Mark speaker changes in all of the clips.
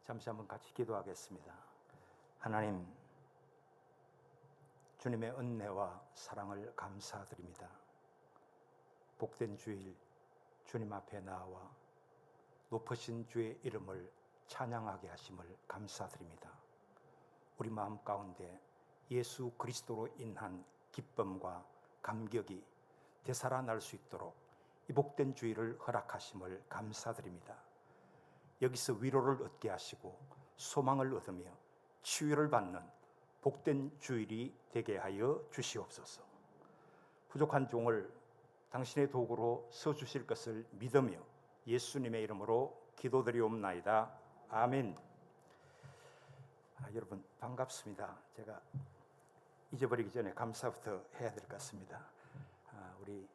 Speaker 1: 잠시 한번 같이 기도하겠습니다. 하나님, 주님의 은혜와 사랑을 감사드립니다. 복된 주일 주님 앞에 나와 높으신 주의 이름을 찬양하게 하심을 감사드립니다. 우리 마음 가운데 예수 그리스도로 인한 기쁨과 감격이 되살아날 수 있도록 이 복된 주일을 허락하심을 감사드립니다. 여기서 위로를 얻게 하시고 소망을 얻으며 치유를 받는 복된 주일이 되게 하여 주시옵소서. 부족한 종을 당신의 도구로 써주실 것을 믿으며 예수님의 이름으로 기도드리옵나이다. 아멘. 여러분 반갑습니다. 제가 잊어버리기 전에 감사부터 해야 될 것 같습니다. 우리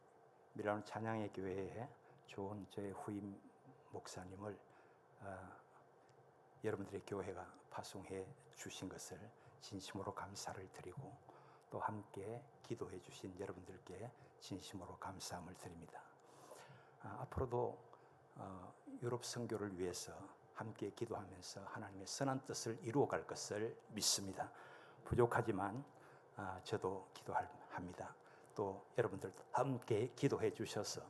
Speaker 1: 밀라노 찬양의 교회에 좋은 저의 후임 목사님을 여러분들의 교회가 파송해 주신 것을 진심으로 감사를 드리고 또 함께 기도해 주신 여러분들께 진심으로 감사함을 드립니다. 앞으로도 유럽 선교를 위해서 함께 기도하면서 하나님의 선한 뜻을 이루어갈 것을 믿습니다. 부족하지만 저도 기도합니다. 또 여러분들 함께 기도해 주셔서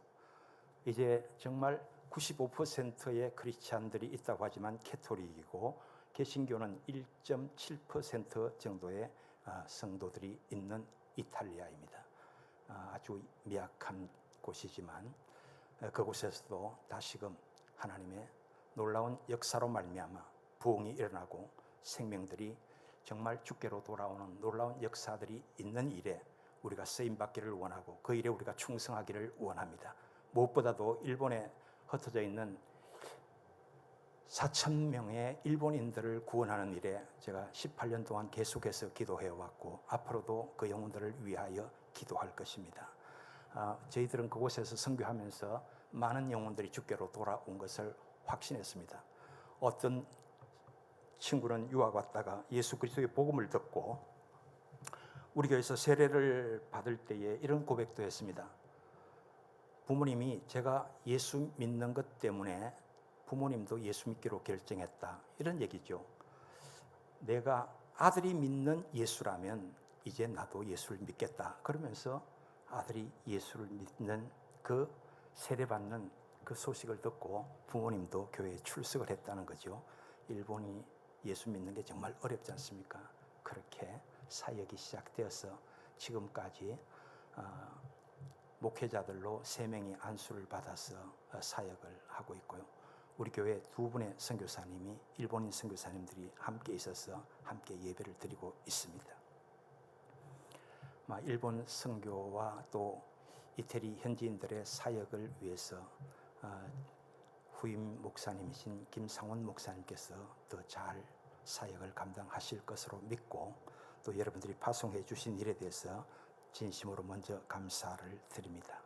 Speaker 1: 이제 정말 95%의 크리스찬들이 있다고 하지만 캐톨릭이고 개신교는 1.7% 정도의 성도들이 있는 이탈리아입니다. 아주 미약한 곳이지만 그곳에서도 다시금 하나님의 놀라운 역사로 말미암아 부흥이 일어나고 생명들이 정말 주께로 돌아오는 놀라운 역사들이 있는 일에 우리가 쓰임받기를 원하고 그 일에 우리가 충성하기를 원합니다. 무엇보다도 일본에 흩어져 있는 4,000명의 일본인들을 구원하는 일에 제가 18년 동안 계속해서 기도해왔고 앞으로도 그 영혼들을 위하여 기도할 것입니다. 저희들은 그곳에서 선교하면서 많은 영혼들이 주께로 돌아온 것을 확신했습니다. 어떤 친구는 유학 왔다가 예수 그리스도의 복음을 듣고 우리 교회에서 세례를 받을 때에 이런 고백도 했습니다. 부모님이 제가 예수 믿는 것 때문에 부모님도 예수 믿기로 결정했다. 이런 얘기죠. 내가 아들이 믿는 예수라면 이제 나도 예수를 믿겠다. 그러면서 아들이 예수를 믿는 그 세례받는 그 소식을 듣고 부모님도 교회에 출석을 했다는 거죠. 일본이 예수 믿는 게 정말 어렵지 않습니까? 그렇게 사역이 시작되어서 지금까지 목회자들로 3명이 안수를 받아서 사역을 하고 있고요. 우리 교회 2분의 선교사님이 일본인 선교사님들이 함께 있어서 함께 예배를 드리고 있습니다. 일본 선교와 또 이태리 현지인들의 사역을 위해서 후임 목사님이신 김상원 목사님께서 더 잘 사역을 감당하실 것으로 믿고 또 여러분들이 파송해 주신 일에 대해서 진심으로 먼저 감사를 드립니다.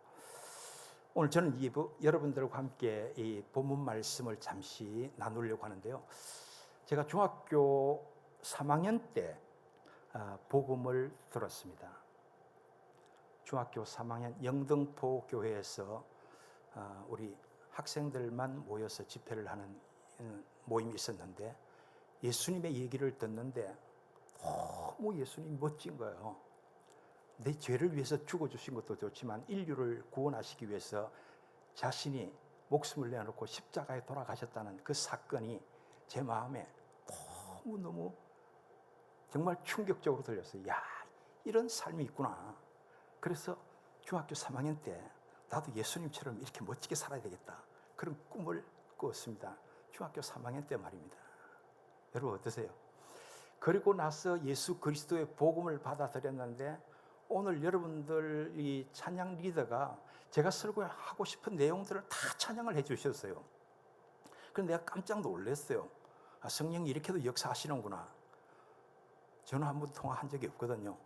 Speaker 1: 오늘 저는 여러분들과 함께 이 본문 말씀을 잠시 나누려고 하는데요. 제가 중학교 3학년 때 복음을 들었습니다. 중학교 3학년 영등포 교회에서 우리 학생들만 모여서 집회를 하는 모임이 있었는데 예수님의 얘기를 듣는데 너무 예수님이 멋진 거예요. 내 죄를 위해서 죽어주신 것도 좋지만 인류를 구원하시기 위해서 자신이 목숨을 내놓고 십자가에 돌아가셨다는 그 사건이 제 마음에 너무너무 정말 충격적으로 들렸어요. 야, 이런 삶이 있구나. 그래서 중학교 3학년 때 나도 예수님처럼 이렇게 멋지게 살아야 되겠다. 그런 꿈을 꾸었습니다. 중학교 3학년 때 말입니다. 여러분 어떠세요? 그리고 나서 예수 그리스도의 복음을 받아들였는데 오늘 여러분들 이 찬양 리더가 제가 설교하고 싶은 내용들을 다 찬양을 해 주셨어요. 그런데 내가 깜짝 놀랐어요. 성령이 이렇게도 역사하시는구나. 저는 한 번 통화한 적이 없거든요.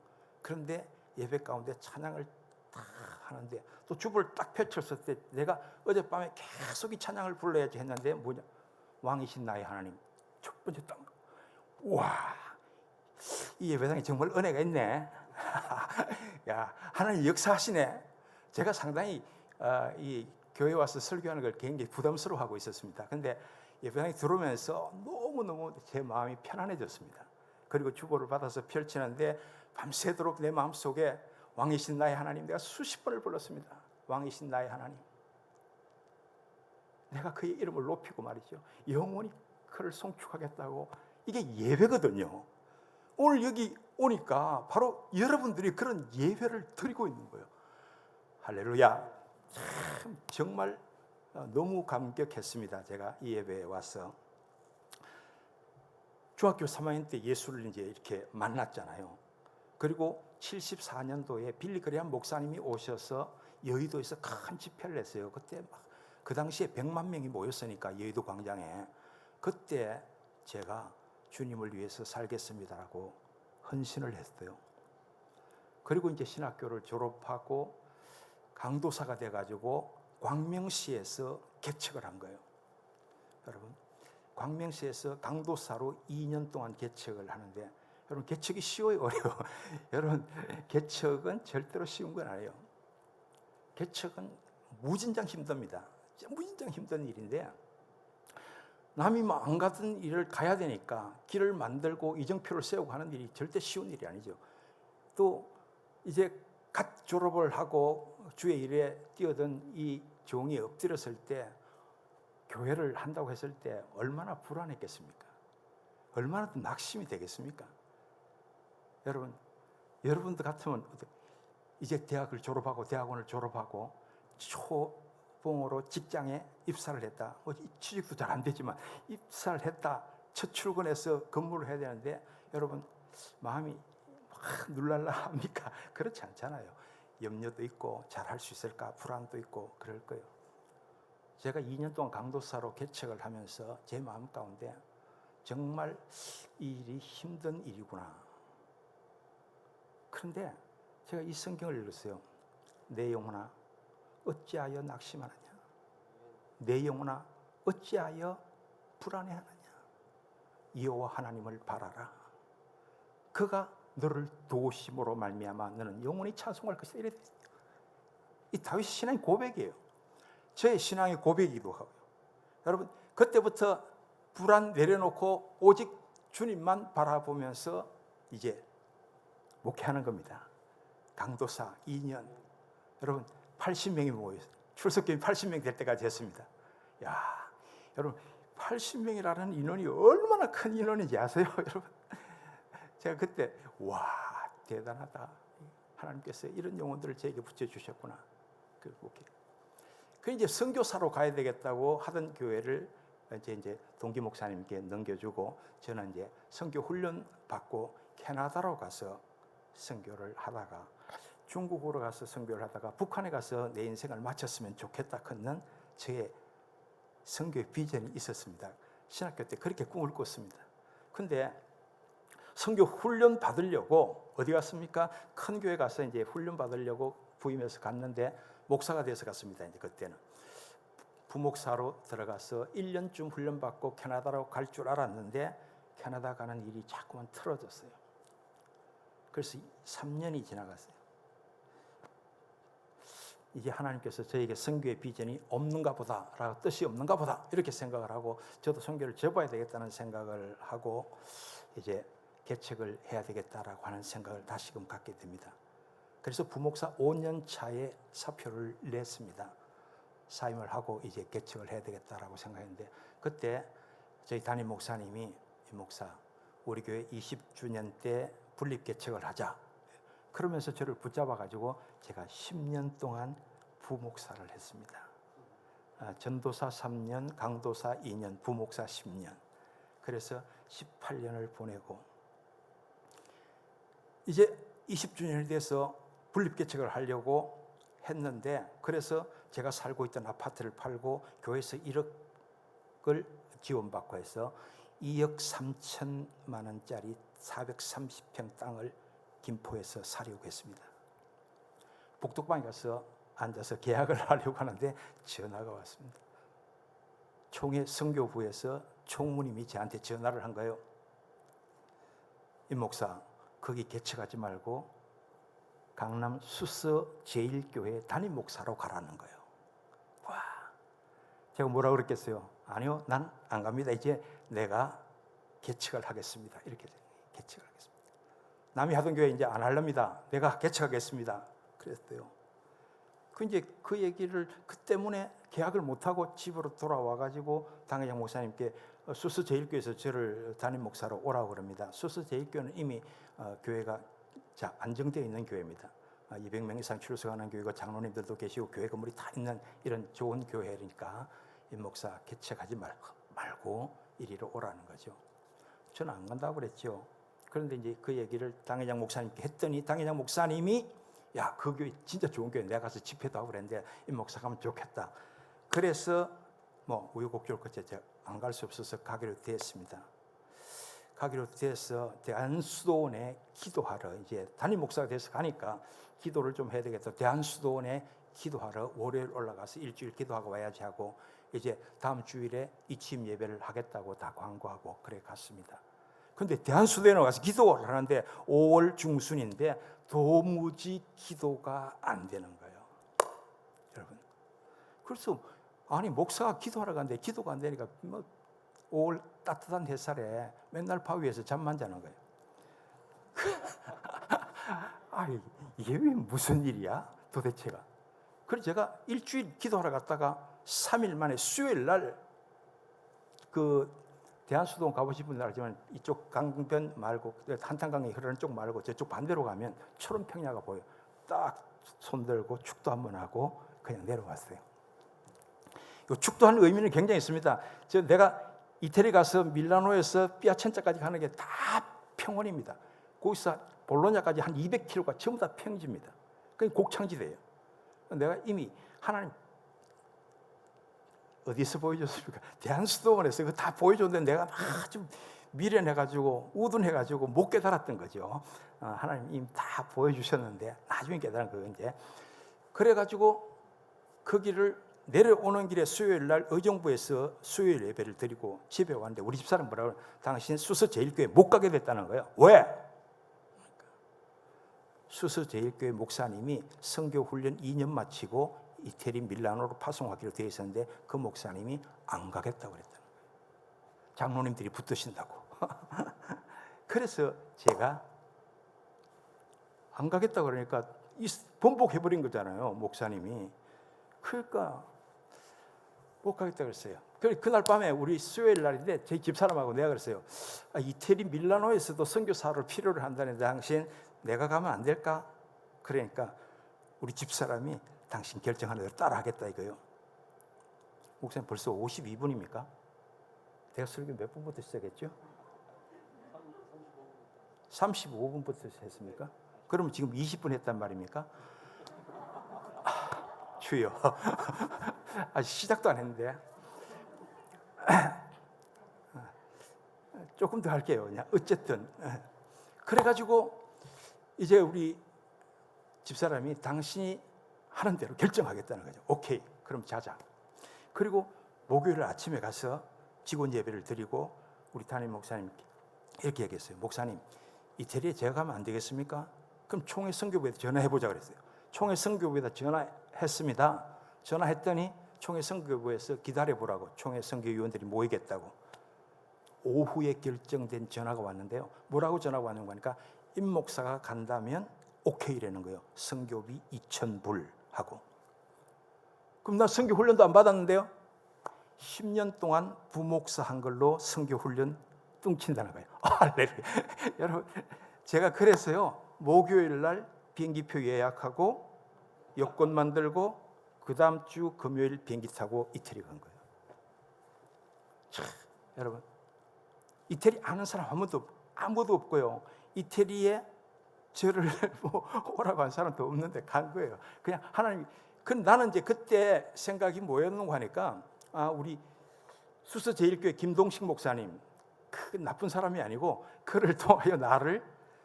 Speaker 1: 그런데 예배 가운데 찬양을 딱 하는데 또 주보를 딱 펼쳤을 때 내가 어젯밤에 계속 이 찬양을 불러야지 했는데 뭐냐? 왕이신 나의 하나님. 첫 번째 딱 우와, 이 예배당에 정말 은혜가 있네. 야, 하나님 역사하시네. 제가 상당히 이 교회 와서 설교하는 걸 굉장히 부담스러워하고 있었습니다. 그런데 예배당에 들어오면서 너무너무 제 마음이 편안해졌습니다. 그리고 주보를 받아서 펼치는데 밤새도록 내 마음속에 왕이신 나의 하나님, 내가 수십 번을 불렀습니다. 왕이신 나의 하나님, 내가 그의 이름을 높이고 말이죠, 영원히 그를 송축하겠다고. 이게 예배거든요. 오늘 여기 오니까 바로 여러분들이 그런 예배를 드리고 있는 거예요. 할렐루야. 참 정말 너무 감격했습니다. 제가 이 예배에 와서 중학교 3학년 때 예수를 이제 이렇게 만났잖아요. 그리고 74년도에 빌리 그레이엄 목사님이 오셔서 여의도에서 큰 집회를 했어요. 그때 막 그 당시에 100만 명이 모였으니까 여의도 광장에, 그때 제가 주님을 위해서 살겠습니다라고 헌신을 했어요. 그리고 이제 신학교를 졸업하고 강도사가 돼가지고 광명시에서 개척을 한 거예요. 여러분, 광명시에서 강도사로 2년 동안 개척을 하는데, 여러분 개척이 쉬워요, 어려워? 여러분 개척은 절대로 쉬운 건 아니에요. 개척은 무진장 힘듭니다. 무진장 힘든 일인데, 남이 뭐 안 가던 일을 가야 되니까 길을 만들고 이정표를 세우고 하는 일이 절대 쉬운 일이 아니죠. 또 이제 갓 졸업을 하고 주의 일에 뛰어든 이 종이 엎드렸을 때, 교회를 한다고 했을 때 얼마나 불안했겠습니까? 얼마나 더 낙심이 되겠습니까? 여러분, 여러분들 같으면 이제 대학원을 졸업하고 초봉으로 직장에 입사를 했다. 취직도 잘 안 되지만 입사를 했다. 첫 출근해서 근무를 해야 되는데, 여러분 마음이 막 눌랄라 합니까? 그렇지 않잖아요. 염려도 있고 잘할 수 있을까 불안도 있고 그럴 거예요. 제가 2년 동안 강도사로 개척을 하면서 제 마음 가운데 정말 이 일이 힘든 일이구나. 그런데 제가 이 성경을 읽었어요. 내 영혼아 어찌하여 낙심하느냐, 내 영혼아 어찌하여 불안해하느냐, 여호와 하나님을 바라라. 그가 너를 도우심으로 말미암아 너는 영원히 찬송할 것이다. 이래. 이 다윗의 신앙의 고백이에요. 저의 신앙의 고백이기도 하고요. 여러분, 그때부터 불안 내려놓고 오직 주님만 바라보면서 이제 목회하는 겁니다. 강도사 2년. 여러분 80명이 모여서 출석교인 80명 될 때까지 했습니다. 야, 여러분 80명이라는 인원이 얼마나 큰 인원인지 아세요? 여러분, 제가 그때 와, 대단하다. 하나님께서 이런 영혼들을 저에게 붙여주셨구나. 그 이제 선교사로 가야 되겠다고 하던 교회를 이제 동기 목사님께 넘겨주고, 저는 이제 선교 훈련 받고 캐나다로 가서 선교를 하다가, 중국으로 가서 선교를 하다가 북한에 가서 내 인생을 마쳤으면 좋겠다 컸는 저의 선교의 비전이 있었습니다. 신학교 때 그렇게 꿈을 꿨습니다. 근데 선교 훈련 받으려고 어디 갔습니까? 큰 교회 가서 이제 훈련 받으려고 부임해서 갔는데 목사가 돼서 갔습니다. 이제 그때는 부목사로 들어가서 1년쯤 훈련 받고 캐나다로 갈 줄 알았는데 캐나다 가는 일이 자꾸만 틀어졌어요. 그래서 3년이 지나갔어요. 이제 하나님께서 저에게 선교의 비전이 없는가 보다, 라고, 뜻이 없는가 보다 이렇게 생각을 하고, 저도 선교를 접어야 되겠다는 생각을 하고 이제 개척을 해야 되겠다라고 하는 생각을 다시금 갖게 됩니다. 그래서 부목사 5년 차에 사표를 냈습니다. 사임을 하고 이제 개척을 해야 되겠다라고 생각했는데, 그때 저희 담임 목사님이, 이 목사 우리 교회 20주년 때 분립 개척을 하자, 그러면서 저를 붙잡아 가지고 제가 10년 동안 부목사를 했습니다. 전도사 3년, 강도사 2년, 부목사 10년. 그래서 18년을 보내고 이제 20주년이 돼서 분립 개척을 하려고 했는데, 그래서 제가 살고 있던 아파트를 팔고 교회에서 1억을 지원받고 해서 2억 3천만 원짜리 430평 땅을 김포에서 사려고 했습니다. 복덕방에 가서 앉아서 계약을 하려고 하는데 전화가 왔습니다. 총회 선교부에서 총무님이 저한테 전화를 한 거예요. 임 목사, 거기 개척하지 말고 강남 수서 제1교회 담임 목사로 가라는 거예요. 와, 제가 뭐라고 그랬겠어요? 아니요, 난 안 갑니다. 이제 내가 개척을 하겠습니다. 이렇게 개척을 하겠습니다. 남이 하던 교회 이제 안 하렵니다. 내가 개척하겠습니다. 그랬어요. 이제 그 얘기를 그 때문에 계약을 못하고 집으로 돌아와가지고 당회장 목사님께 수서 제일교회에서 저를 담임 목사로 오라고 그럽니다. 수서 제일교회는 이미 교회가 안정되어 있는 교회입니다. 200명 이상 출석하는 교회고 장로님들도 계시고 교회 건물이 다 있는 이런 좋은 교회니까 이 목사 개척하지 말고 이리로 오라는 거죠. 저는 안 간다고 그랬죠. 그런데 이제 그 얘기를 당회장 목사님께 했더니 당회장 목사님이 야, 그 교회 진짜 좋은 교회 내가 가서 집회도 하고 그랬는데 이 목사 가면 좋겠다. 그래서 뭐 우여곡절 끝에 제가 안 갈 수 없어서 가기로 됐습니다. 가기로 돼서 대한수도원에 기도하러 이제 담임 목사가 돼서 가니까 기도를 좀 해야 되겠다. 대한수도원에 기도하러 월요일 올라가서 일주일 기도하고 와야지 하고 이제 다음 주일에 이침 예배를 하겠다고 다 광고하고 그래 갔습니다. 근데 대한수도원에 가서 기도를 하는데 5월 중순인데 도무지 기도가 안 되는 거예요. 여러분. 그래서 아니 목사가 기도하러 가는데 기도가 안 되니까 뭐 5월 따뜻한 햇살에 맨날 바위에서 잠만 자는 거예요. 아니 이게 왜 무슨 일이야 도대체가. 그래서 제가 일주일 기도하러 갔다가 3일 만에 수요일 날 그 대한수도원 가고 싶은 날 알지만 이쪽 강변 말고 한탄강이 흐르는 쪽 말고 저쪽 반대로 가면 초록평야가 보여요. 딱 손들고 축도 한번 하고 그냥 내려왔어요. 이 축도하는 의미는 굉장히 있습니다. 내가 이태리 가서 밀라노에서 피아첸자까지 가는 게 다 평원입니다. 거기서 볼로냐까지 한 200km가 전부 다 평지입니다. 그게 곡창지대예요. 내가 이미 하나님 어디서 보여줬습니까? 대한수도원에서 그거 다 보여줬는데 내가 아주 미련해가지고 우둔해가지고 못 깨달았던 거죠. 하나님 이미 다 보여주셨는데 나중에 깨달은 거예요. 이제 그래가지고 그 길을 내려오는 길에 수요일 날 의정부에서 수요일 예배를 드리고 집에 왔는데 우리 집사람 뭐라고 당신 수서 제일교회 못 가게 됐다는 거예요. 왜? 수서 제일교회 목사님이 선교 훈련 2년 마치고 이태리 밀라노로 파송하기로 되어 있었는데 그 목사님이 안 가겠다고 그랬다는 거예요. 장로님들이 붙드신다고. 그래서 제가 안 가겠다고 그러니까 번복해버린 거잖아요, 목사님이. 그러니까 못 가겠다고 그랬어요. 그날 밤에 우리 수요일 날인데 제 집사람하고 내가 그랬어요. 이태리 밀라노에서도 선교사를 필요로 한다는데 당신 내가 가면 안 될까? 그러니까 우리 집사람이 당신 결정하는 대로 따라하겠다 이거요. 목사님 벌써 52분입니까? 내가 설교 몇 분부터 시작했죠? 35분부터 했습니까? 그러면 지금 20분 했단 말입니까? 주여. 아직 시작도 안 했는데 조금 더 할게요. 그냥 어쨌든 그래가지고 이제 우리 집사람이 당신이 하는 대로 결정하겠다는 거죠. 오케이, 그럼 자자. 그리고 목요일 아침에 가서 직원 예배를 드리고 우리 담임 목사님께 이렇게 얘기했어요. 목사님, 이태리에 제가 가면 안 되겠습니까? 그럼 총회 선교부에다 전화해보자 그랬어요. 총회 선교부에다 전화했습니다. 전화했더니 총회 선교부에서 기다려보라고 총회 선교위원들이 모이겠다고 오후에 결정된 전화가 왔는데요. 뭐라고 전화가 왔는 거니까 임 목사가 간다면 오케이라는 거예요. 선교비 2,000불 하고. 그럼 나 선교 훈련도 안 받았는데요. 10년 동안 부목사 한 걸로 선교 훈련 뚱친다는 거예요. 할렐루야. 여러분, 제가 그래서요. 목요일 날 비행기표 예약하고 여권 만들고 그 다음 주 금요일 비행기 타고 이태리 간 거예요. 참, 여러분, 이태리 아는 사람 아무도 없고요. 이태리에 저를 오라고 한 사람도 없는데 간 거예요. 그냥 하나님. 나는 이제 그때 생각이 뭐였는가 하니까 우리 수서 제일교회 김동식 목사님 그 나쁜 사람이 아니고 그를 통하여 나를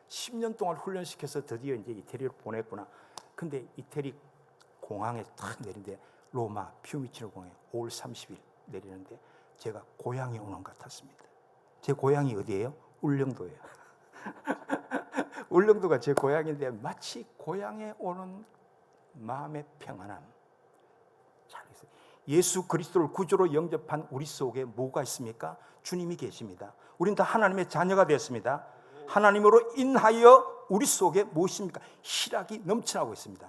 Speaker 1: 10년 동안 훈련시켜서 드디어 이제 이태리로 보냈구나. 근데 이태리 공항에 딱 내린데 로마 피우미치노 공항에 5월 30일 내리는데 제가 고향에 오는 것 같았습니다. 제 고향이 어디예요? 울릉도예요. 울릉도가 제 고향인데 마치 고향에 오는 마음의 평안함. 잘 있어요. 예수 그리스도를 구주로 영접한 우리 속에 뭐가 있습니까? 주님이 계십니다. 우리는 다 하나님의 자녀가 되었습니다. 하나님으로 인하여 우리 속에 무엇입니까? 희락이 넘쳐나고 있습니다.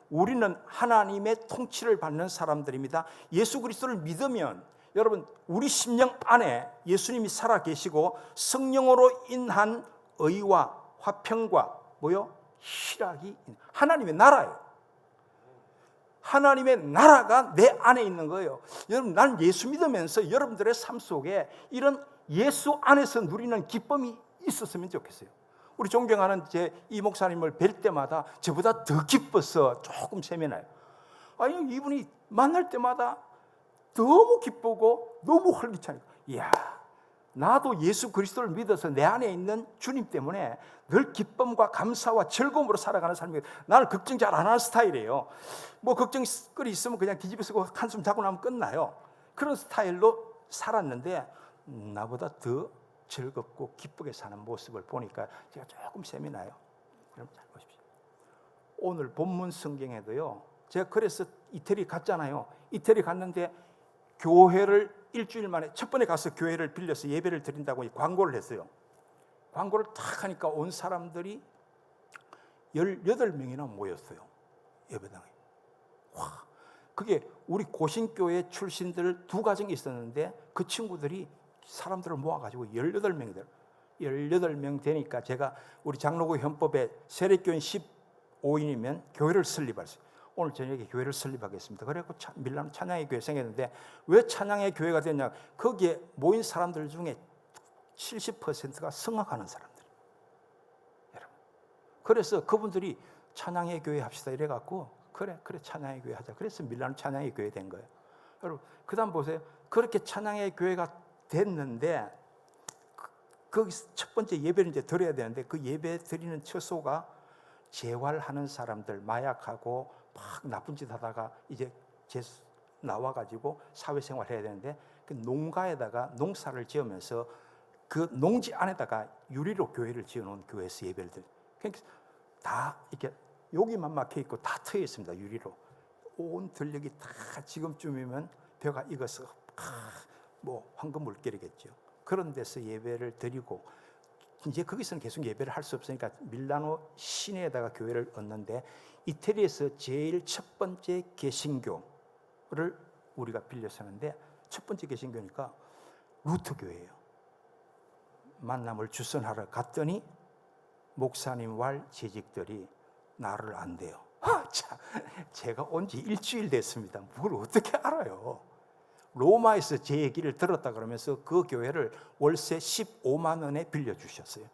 Speaker 1: 우리는 하나님의 통치를 받는 사람들입니다. 예수 그리스도를 믿으면 여러분, 우리 심령 안에 예수님이 살아 계시고 성령으로 인한 의와 화평과 뭐요? 희락이 하나님의 나라예요. 하나님의 나라가 내 안에 있는 거예요. 여러분, 난 예수 믿으면서 여러분들의 삶 속에 이런 예수 안에서 누리는 기쁨이 있었으면 좋겠어요. 우리 존경하는 제 이 목사님을 뵐 때마다 저보다 더 기뻐서 조금 세미나요. 아니, 이분이 만날 때마다 너무 기쁘고 너무 활기차니까, 이야, 나도 예수 그리스도를 믿어서 내 안에 있는 주님 때문에 늘 기쁨과 감사와 즐거움으로 살아가는 삶이에요. 나는 걱정 잘 안 하는 스타일이에요. 뭐 걱정거리 있으면 그냥 뒤집어 쓰고 한숨 자고 나면 끝나요. 그런 스타일로 살았는데 나보다 더 즐겁고 기쁘게 사는 모습을 보니까 제가 조금 셈이 나요. 여러분 잘 보십시오. 오늘 본문 성경에도요, 제가 그래서 이태리 갔잖아요. 이태리 갔는데 교회를 일주일 만에 첫 번에 가서 교회를 빌려서 예배를 드린다고 광고를 했어요. 광고를 탁 하니까 온 사람들이 18명이나 모였어요. 예배당에. 와, 그게 우리 고신교회 출신들 두 가정이 있었는데 그 친구들이 사람들을 모아가지고 18명이 돼요. 18명 되니까 제가 우리 장로교 헌법에 세례교인 15인이면 교회를 설립했어요. 오늘 저녁에 교회를 설립하겠습니다. 그래서 밀라노 찬양의 교회 생겼는데 왜 찬양의 교회가 됐냐? 거기에 모인 사람들 중에 70%가 성악하는 사람들. 여러분. 그래서 그분들이 찬양의 교회 합시다 이래갖고 그래 찬양의 교회 하자. 그래서 밀라노 찬양의 교회 된 거예요. 여러분, 그다음 보세요. 그렇게 찬양의 교회가 됐는데 거기서 첫 번째 예배를 이제 드려야 되는데 그 예배 드리는 처소가 재활하는 사람들, 마약하고 막 나쁜 짓 하다가 이제 나와가지고 사회생활 해야 되는데 그 농가에다가 농사를 지으면서 그 농지 안에다가 유리로 교회를 지어놓은 교회에서 예배를 드려요. 그러니까 다 이렇게 여기만 막혀 있고 다 트여 있습니다. 유리로 온 들녘이 다 지금쯤이면 벼가 익어서 뭐 황금 물결이겠죠. 그런 데서 예배를 드리고 이제 거기서는 계속 예배를 할 수 없으니까 밀라노 시내에다가 교회를 얻는데 이태리에서 제일 첫 번째 개신교를 우리가 빌려서는데 첫 번째 개신교니까 루터 교회예요. 만남을 주선하러 갔더니 목사님과 재직들이 나를 안대요. 참, 제가 온 지 일주일 됐습니다. 뭘 어떻게 알아요? 로마에서 제 얘기를 들었다 그러면서 그 교회를 월세 15만 원에 빌려주셨어요.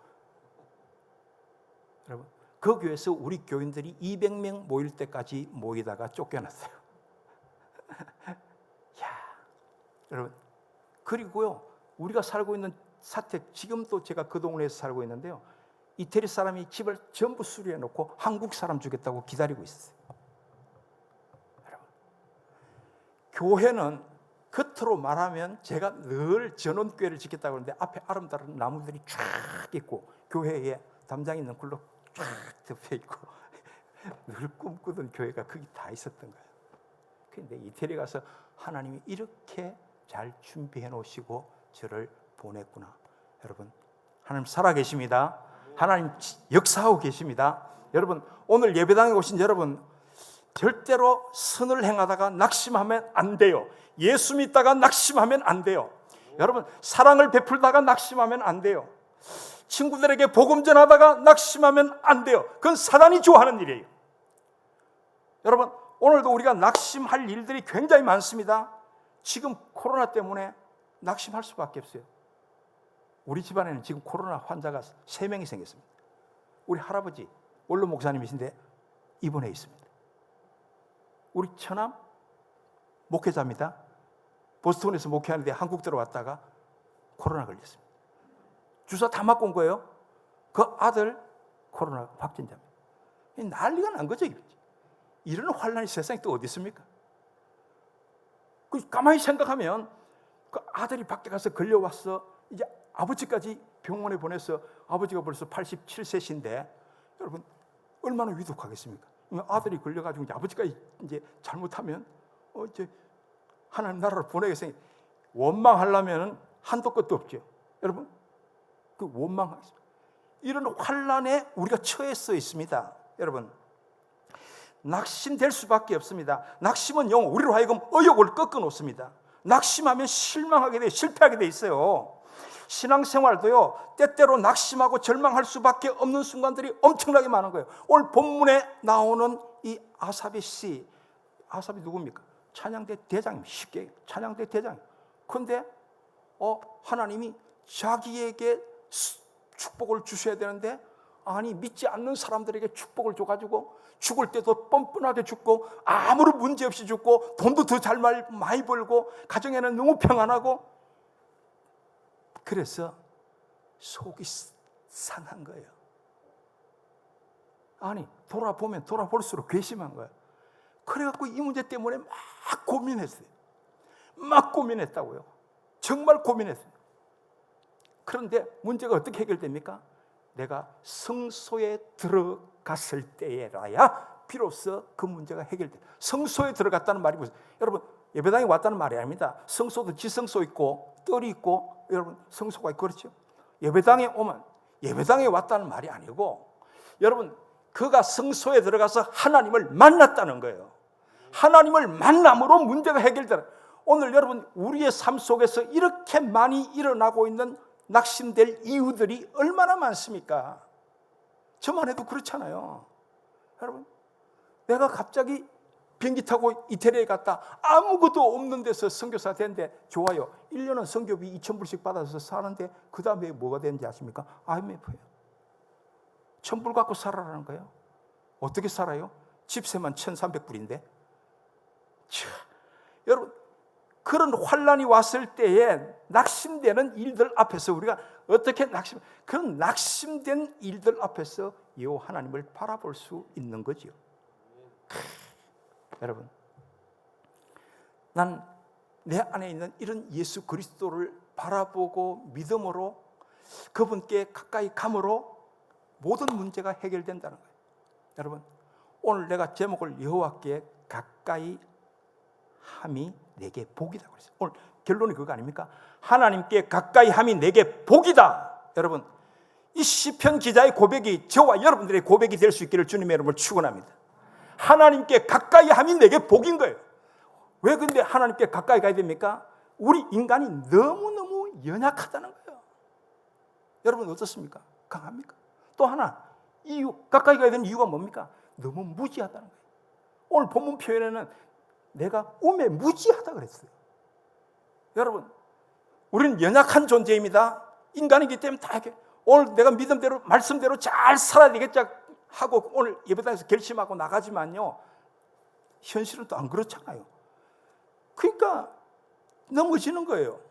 Speaker 1: 여러분, 그 교회에서 우리 교인들이 200명 모일 때까지 모이다가 쫓겨났어요. 야, 여러분, 그리고요, 우리가 살고 있는 사택, 지금도 제가 그 동네에서 살고 있는데요, 이태리 사람이 집을 전부 수리해 놓고 한국 사람 주겠다고 기다리고 있어요. 여러분, 교회는 겉으로 말하면 제가 늘 전원교회를 짓겠다고 하는데 앞에 아름다운 나무들이 쫙 있고 교회에 담장 있는 굴로 쫙 덮여 있고 늘 꿈꾸던 교회가 거기 다 있었던 거예요. 그런데 이태리 가서 하나님이 이렇게 잘 준비해 놓으시고 저를 보냈구나. 여러분, 하나님 살아계십니다. 하나님 역사하고 계십니다. 여러분, 오늘 예배당에 오신 여러분, 절대로 선을 행하다가 낙심하면 안 돼요. 예수 믿다가 낙심하면 안 돼요. 여러분, 사랑을 베풀다가 낙심하면 안 돼요. 친구들에게 복음 전하다가 낙심하면 안 돼요. 그건 사단이 좋아하는 일이에요. 여러분, 오늘도 우리가 낙심할 일들이 굉장히 많습니다. 지금 코로나 때문에 낙심할 수밖에 없어요. 우리 집안에는 지금 코로나 환자가 3명이 생겼습니다. 우리 할아버지 원로 목사님이신데 입원해 있습니다. 우리 처남 목회자입니다. 보스턴에서 목회하는데 한국 들어왔다가 코로나 걸렸습니다. 주사 다 맞고 온 거예요. 그 아들 코로나 확진자입니다. 난리가 난 거죠. 이런 환란이 세상에 또 어디 있습니까? 가만히 생각하면 그 아들이 밖에 가서 걸려왔어. 이제 아버지까지 병원에 보내서 아버지가 벌써 87세신데 여러분 얼마나 위독하겠습니까? 아들이 걸려가지고 이제 아버지가 이제 잘못하면 이제 하나님 나라를 보내겠으니 원망하려면 한도 끝도 없죠. 여러분, 그 원망, 이런 환난에 우리가 처해서 있습니다. 여러분, 낙심될 수밖에 없습니다. 낙심은 영혼, 우리로 하여금 의욕을 꺾어 놓습니다. 낙심하면 실망하게 돼, 실패하게 돼 있어요. 신앙생활도요, 때때로 낙심하고 절망할 수밖에 없는 순간들이 엄청나게 많은 거예요. 오늘 본문에 나오는 이 아삽의 시, 아삽이 누굽니까? 찬양대 대장입니다. 쉽게 찬양대 대장. 그런데 하나님이 자기에게 축복을 주셔야 되는데, 아니 믿지 않는 사람들에게 축복을 줘가지고 죽을 때도 뻔뻔하게 죽고 아무런 문제 없이 죽고 돈도 더 잘 많이 벌고 가정에는 너무 평안하고, 그래서 속이 상한 거예요. 아니 돌아보면 돌아볼수록 괘씸한 거예요. 그래갖고 이 문제 때문에 막 고민했어요. 막 고민했다고요. 정말 고민했어요. 그런데 문제가 어떻게 해결됩니까? 내가 성소에 들어갔을 때에라야 비로소 그 문제가 해결돼. 성소에 들어갔다는 말이 무슨? 여러분, 예배당에 왔다는 말이 아닙니다. 성소도 지성소 있고 뜰이 있고, 여러분 성소가 있고 그렇죠. 예배당에 오면 예배당에 왔다는 말이 아니고, 여러분 그가 성소에 들어가서 하나님을 만났다는 거예요. 하나님을 만남으로 문제가 해결되는. 오늘 여러분 우리의 삶 속에서 이렇게 많이 일어나고 있는 낙심될 이유들이 얼마나 많습니까? 저만 해도 그렇잖아요. 여러분, 내가 갑자기 비행기 타고 이태리에 갔다 아무것도 없는 데서 선교사 됐는데 좋아요. 1년은 선교비 2,000불씩 받아서 사는데 그 다음에 뭐가 되는지 아십니까? IMF예요. 1,000불 갖고 살아라는 거예요. 어떻게 살아요? 집세만 1,300불인데. 여러분, 그런 환난이 왔을 때에 낙심되는 일들 앞에서 우리가 어떻게 그런 낙심된 일들 앞에서 요 하나님을 바라볼 수 있는 거죠. 여러분, 난 내 안에 있는 이런 예수 그리스도를 바라보고 믿음으로 그분께 가까이 감으로 모든 문제가 해결된다는 거예요. 여러분, 오늘 내가 제목을 여호와께 가까이 함이 내게 복이다 그랬어요. 오늘 결론이 그거 아닙니까? 하나님께 가까이 함이 내게 복이다. 여러분, 이 시편 기자의 고백이 저와 여러분들의 고백이 될 수 있기를 주님의 이름으로 축원합니다. 하나님께 가까이 함이 내게 복인 거예요. 왜 근데 하나님께 가까이 가야 됩니까? 우리 인간이 너무너무 연약하다는 거예요. 여러분 어떻습니까? 강합니까? 또 하나, 이유, 가까이 가야 되는 이유가 뭡니까? 너무 무지하다는 거예요. 오늘 본문 표현에는 내가 무지하다 그랬어요. 여러분, 우리는 연약한 존재입니다. 인간이기 때문에 다 이렇게 오늘 내가 믿음대로 말씀대로 잘 살아야 되겠지 하고 오늘 예배당에서 결심하고 나가지만요, 현실은 또 안 그렇잖아요. 그러니까 넘어지는 거예요.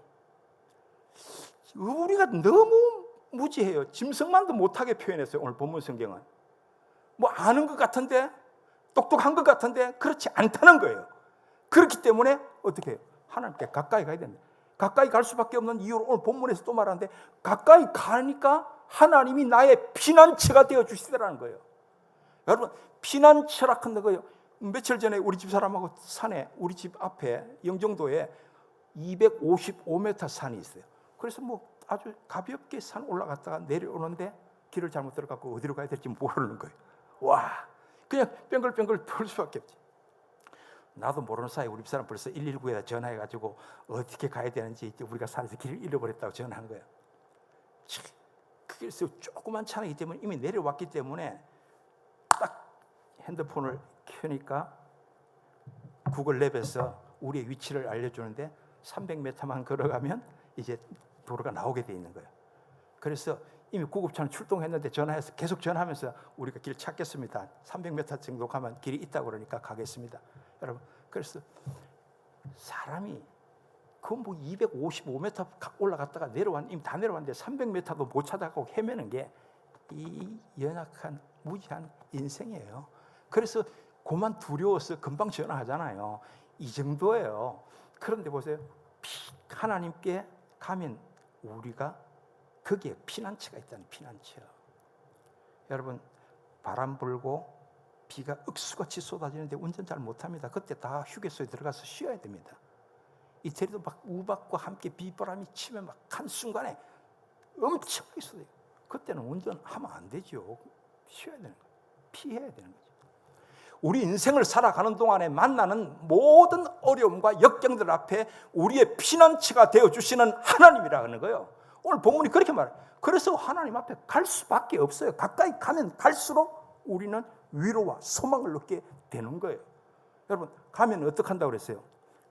Speaker 1: 우리가 너무 무지해요. 짐승만도 못하게 표현했어요. 오늘 본문 성경은 뭐 아는 것 같은데, 똑똑한 것 같은데 그렇지 않다는 거예요. 그렇기 때문에 어떻게 해요? 하나님께 가까이 가야 된다. 가까이 갈 수밖에 없는 이유를 오늘 본문에서 또 말하는데, 가까이 가니까 하나님이 나의 피난처가 되어 주시더라는 거예요. 여러분, 피난처라 한다 거예요. 며칠 전에 우리 집 사람하고 산에, 우리 집 앞에 영종도에 255m 산이 있어요. 그래서 뭐 아주 가볍게 산 올라갔다가 내려오는데 길을 잘못 들어가고 어디로 가야 될지 모르는 거예요. 와, 그냥 뱅글뱅글 돌 수밖에 없지. 나도 모르는 사이에 우리 집 사람 벌써 119에다 전화해가지고 어떻게 가야 되는지, 우리가 산에서 길을 잃어버렸다고 전화한 거예요. 그래서 조그만 차이기 때문에 이미 내려왔기 때문에 딱 핸드폰을 켜니까 구글 맵에서 우리의 위치를 알려주는데 300m만 걸어가면 이제 도로가 나오게 돼 있는 거예요. 그래서 이미 구급차는 출동했는데 전화해서 계속 전화하면서 우리가 길 찾겠습니다. 300m 정도 가면 길이 있다고 그러니까 가겠습니다. 여러분, 그래서 사람이 그 뭐 255m 올라갔다가 이미 다 내려왔는데 300m도 못 찾아가고 헤매는 게 이 연약한 무지한 인생이에요. 그래서 그만 두려워서 금방 전화하잖아요. 이 정도예요. 그런데 보세요, 하나님께 가면 우리가 거기에 피난처가 있다는 피난처. 여러분, 바람 불고 비가 억수같이 쏟아지는데 운전 잘 못합니다. 그때 다 휴게소에 들어가서 쉬어야 됩니다. 이태리도 막 우박과 함께 비바람이 치면 막 한순간에 엄청나게 쏟아요. 그때는 운전하면 안 되죠. 쉬어야 되는 거예요. 피해야 되는 거죠. 우리 인생을 살아가는 동안에 만나는 모든 어려움과 역경들 앞에 우리의 피난처가 되어주시는 하나님이라 하는 거예요. 오늘 본문이 그렇게 말해요. 그래서 하나님 앞에 갈 수밖에 없어요. 가까이 가면 갈수록 우리는 위로와 소망을 얻게 되는 거예요. 여러분, 가면 어떻게 한다고 그랬어요?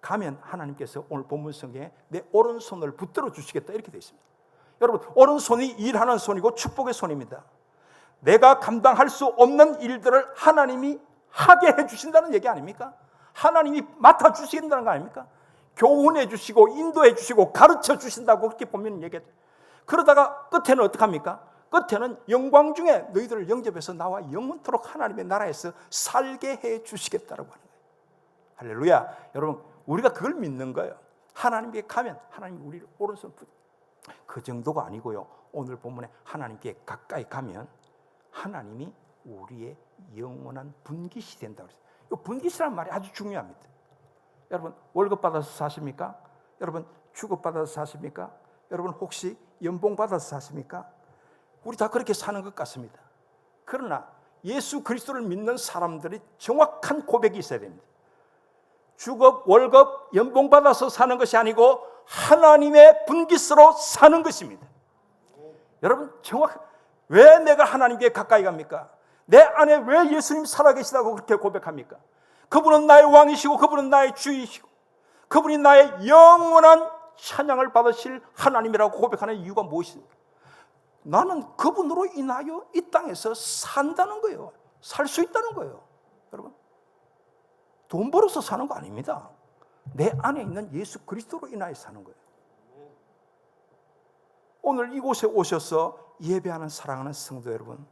Speaker 1: 가면 하나님께서 오늘 본문 성경에 내 오른손을 붙들어 주시겠다 이렇게 되어 있습니다. 여러분, 오른손이 일하는 손이고 축복의 손입니다. 내가 감당할 수 없는 일들을 하나님이 하게 해주신다는 얘기 아닙니까? 하나님이 맡아주신다는 거 아닙니까? 교훈해 주시고 인도해 주시고 가르쳐 주신다고 그렇게 보면 얘기해요. 그러다가 끝에는 어떻게 합니까? 끝에는 영광 중에 너희들을 영접해서 나와 영원토록 하나님의 나라에서 살게 해 주시겠다라고 하는 거예요. 할렐루야. 여러분, 우리가 그걸 믿는 거예요. 하나님께 가면 하나님이 우리를 오른손 그 정도가 아니고요. 오늘 본문에 하나님께 가까이 가면 하나님이 우리의 영원한 분깃이 된다고 그랬어요. 이 분깃이라는 말이 아주 중요합니다. 여러분, 월급 받아서 사십니까? 여러분, 주급 받아서 사십니까? 여러분, 혹시 연봉 받아서 사십니까? 우리 다 그렇게 사는 것 같습니다. 그러나 예수 그리스도를 믿는 사람들이 정확한 고백이 있어야 됩니다. 주급, 월급, 연봉 받아서 사는 것이 아니고 하나님의 분깃으로 사는 것입니다. 여러분, 왜 내가 하나님께 가까이 갑니까? 내 안에 왜 예수님 살아계시다고 그렇게 고백합니까? 그분은 나의 왕이시고 그분은 나의 주이시고 그분이 나의 영원한 찬양을 받으실 하나님이라고 고백하는 이유가 무엇입니까? 나는 그분으로 인하여 이 땅에서 산다는 거예요. 살 수 있다는 거예요. 여러분, 돈 벌어서 사는 거 아닙니다. 내 안에 있는 예수 그리스도로 인하여 사는 거예요. 오늘 이곳에 오셔서 예배하는 사랑하는 성도 여러분,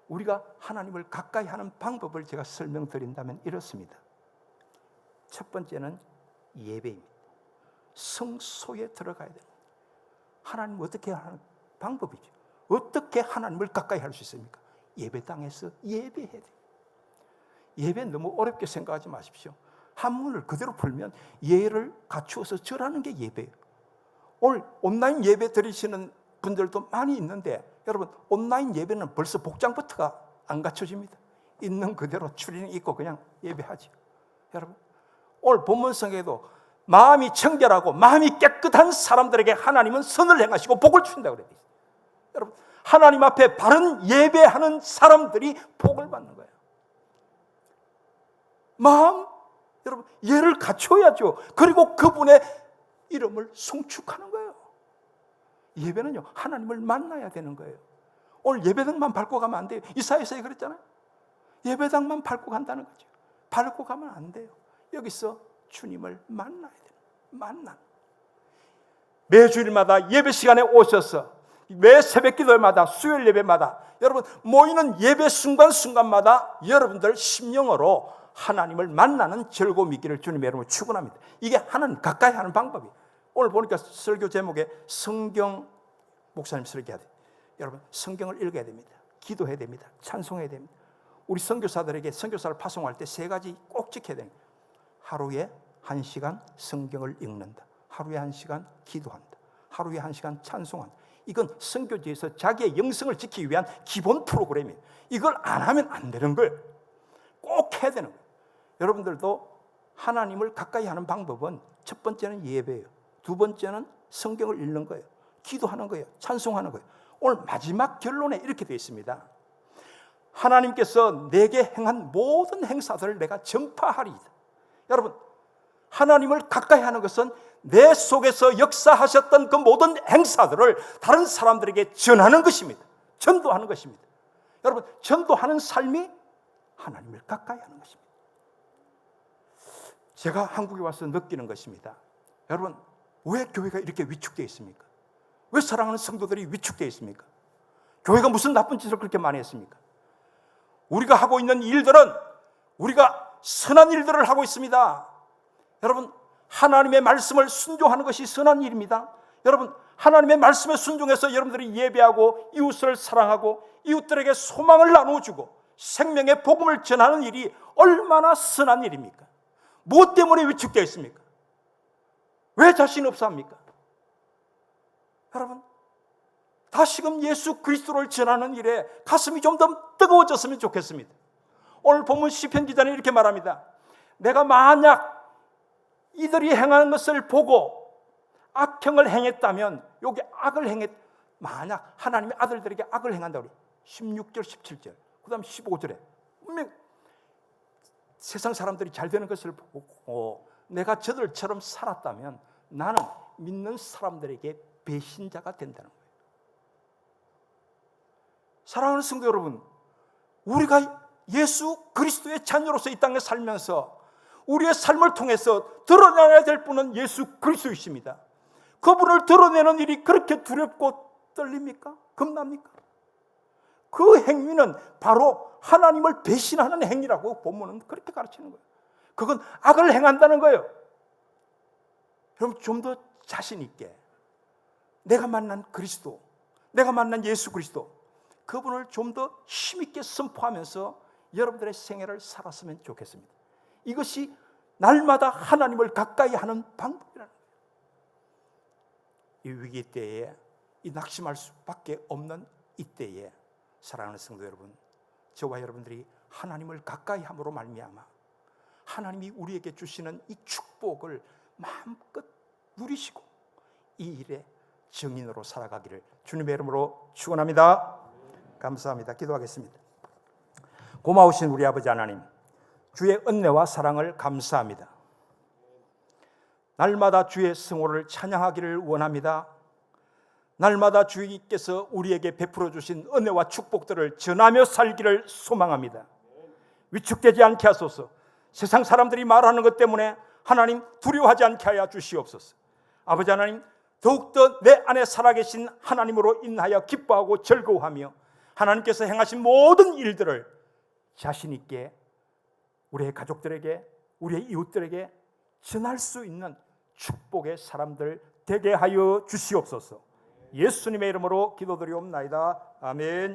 Speaker 1: 우리가 하나님을 가까이 하는 방법을 제가 설명드린다면 이렇습니다. 첫 번째는 예배입니다. 성소에 들어가야 됩니다. 하나님 어떻게 하는 방법이죠. 어떻게 하나님을 가까이 할 수 있습니까? 예배당에서 예배해야 돼요. 예배 너무 어렵게 생각하지 마십시오. 한문을 그대로 풀면 예를 갖추어서 절하는 게 예배예요. 오늘 온라인 예배 드리시는 분들도 많이 있는데 여러분, 온라인 예배는 벌써 복장부터가 안 갖춰집니다. 있는 그대로 추리닝 입고 그냥 예배하죠. 여러분, 오늘 본문성에도 마음이 청결하고 마음이 깨끗한 사람들에게 하나님은 선을 행하시고 복을 주신다고 그래요. 여러분, 하나님 앞에 바른 예배하는 사람들이 복을 받는 거예요. 마음, 여러분, 예를 갖춰야죠. 그리고 그분의 이름을 송축하는 거예요. 예배는요, 하나님을 만나야 되는 거예요. 오늘 예배당만 밟고 가면 안 돼요. 이사야서에 그랬잖아요. 예배당만 밟고 간다는 거죠. 밟고 가면 안 돼요. 여기서 주님을 만나야 돼요. 만나. 매주일마다 예배 시간에 오셔서 매 새벽 기도마다 수요일 예배마다 여러분 모이는 예배 순간순간마다 여러분들 심령으로 하나님을 만나는 즐거움이 있기를 주님의 이름으로 축원합니다. 이게 하나님 가까이 하는 방법이에요. 오늘 보니까 설교 제목에 성경, 목사님 설교해야 돼요. 여러분, 성경을 읽어야 됩니다. 기도해야 됩니다. 찬송해야 됩니다. 우리 선교사들에게 선교사를 파송할 때 세 가지 꼭 지켜야 됩니다. 하루에 1시간 성경을 읽는다. 하루에 1시간 기도한다. 하루에 1시간 찬송한다. 이건 선교지에서 자기의 영성을 지키기 위한 기본 프로그램이에요. 이걸 안 하면 안 되는 거예요. 꼭 해야 되는 거예요. 여러분들도 하나님을 가까이 하는 방법은 첫 번째는 예배예요. 두 번째는 성경을 읽는 거예요. 기도하는 거예요. 찬송하는 거예요. 오늘 마지막 결론에 이렇게 되어 있습니다. 하나님께서 내게 행한 모든 행사들을 내가 전파하리이다. 여러분, 하나님을 가까이 하는 것은 내 속에서 역사하셨던 그 모든 행사들을 다른 사람들에게 전하는 것입니다. 전도하는 것입니다. 여러분, 전도하는 삶이 하나님을 가까이 하는 것입니다. 제가 한국에 와서 느끼는 것입니다. 여러분, 왜 교회가 이렇게 위축되어 있습니까? 왜 사랑하는 성도들이 위축되어 있습니까? 교회가 무슨 나쁜 짓을 그렇게 많이 했습니까? 우리가 하고 있는 일들은 우리가 선한 일들을 하고 있습니다. 여러분, 하나님의 말씀을 순종하는 것이 선한 일입니다. 여러분, 하나님의 말씀에 순종해서 여러분들이 예배하고 이웃을 사랑하고 이웃들에게 소망을 나누어주고 생명의 복음을 전하는 일이 얼마나 선한 일입니까? 무엇 때문에 위축되어 있습니까? 왜 자신 없어 합니까? 여러분, 다시금 예수 그리스도를 전하는 일에 가슴이 좀 더 뜨거워졌으면 좋겠습니다. 오늘 본문 시편 기자는 이렇게 말합니다. 내가 만약 이들이 행하는 것을 보고 악행을 행했다면, 여기 악을 만약 하나님의 아들들에게 악을 행한다고 그래요. 16절 17절 그 다음 15절에 분명 세상 사람들이 잘 되는 것을 보고 내가 저들처럼 살았다면 나는 믿는 사람들에게 배신자가 된다는 거예요. 사랑하는 성도 여러분, 우리가 예수 그리스도의 자녀로서 이 땅에 살면서 우리의 삶을 통해서 드러내야 될 분은 예수 그리스도이십니다. 그분을 드러내는 일이 그렇게 두렵고 떨립니까? 겁납니까? 그 행위는 바로 하나님을 배신하는 행위라고 본문은 그렇게 가르치는 거예요. 그건 악을 행한다는 거예요. 여러분, 좀 더 자신 있게 내가 만난 그리스도, 내가 만난 예수 그리스도, 그분을 좀 더 힘있게 선포하면서 여러분들의 생애를 살았으면 좋겠습니다. 이것이 날마다 하나님을 가까이 하는 방법이라는 거예요. 이 위기 때에, 이 낙심할 수밖에 없는 이때에 사랑하는 성도 여러분, 저와 여러분들이 하나님을 가까이 함으로 말미암아 하나님이 우리에게 주시는 이 축복을 마음껏 누리시고 이 일에 증인으로 살아가기를 주님의 이름으로 축원합니다. 감사합니다. 기도하겠습니다. 고마우신 우리 아버지 하나님, 주의 은혜와 사랑을 감사합니다. 날마다 주의 성호를 찬양하기를 원합니다. 날마다 주님께서 우리에게 베풀어 주신 은혜와 축복들을 전하며 살기를 소망합니다. 위축되지 않게 하소서. 세상 사람들이 말하는 것 때문에 하나님 두려워하지 않게 하여 주시옵소서. 아버지 하나님, 더욱더 내 안에 살아계신 하나님으로 인하여 기뻐하고 즐거워하며 하나님께서 행하신 모든 일들을 자신 있게 우리의 가족들에게, 우리의 이웃들에게 전할 수 있는 축복의 사람들 되게 하여 주시옵소서. 예수님의 이름으로 기도드리옵나이다. 아멘.